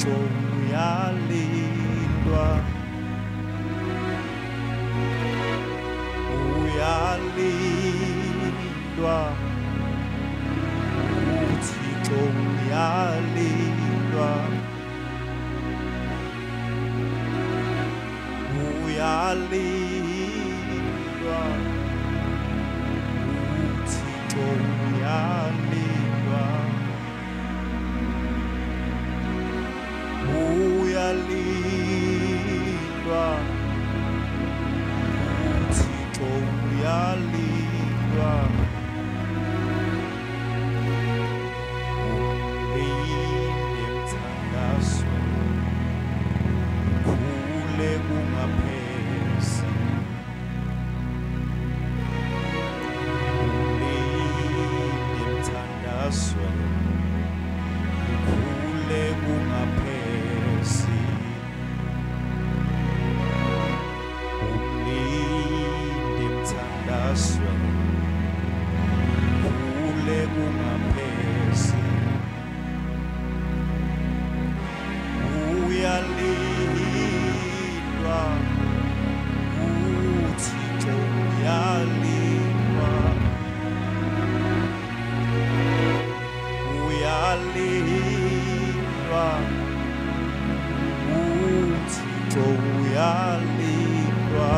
uThixo uyalindwa, uyalindwa, uThixo uyalindwa, uyalindwa, uThixo uyalindwa, uyalindwa, uThixo uyalindwa, umlinde emthandazweni, khule kungaphezi, umlinde emthandazweni, khule kungaphezi, umlinde emthandazweni, khule kungaphezi, uyalindwa, uThixo uyalindwa, uyalindwa, uThixo uyalindwa,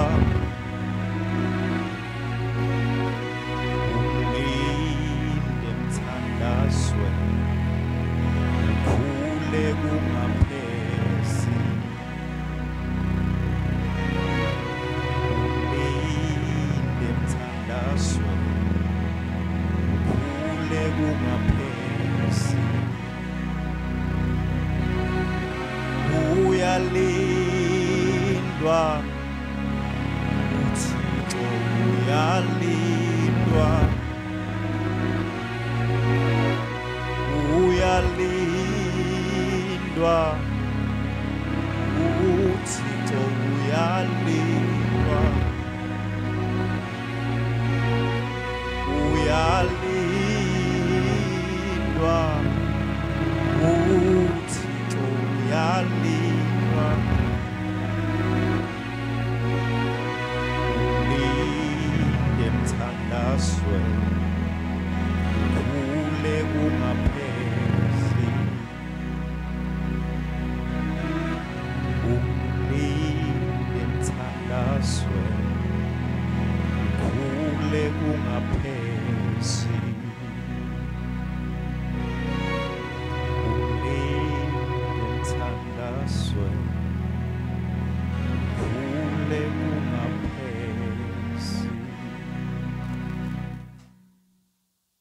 umlinde emthandazweni, khule kungaphezi, umlinde emthandazweni, khule kungaphezi, uyalindwa, uThixo uyalindwa, uyalindwa, uThixo uyalindwa, uyalindwa,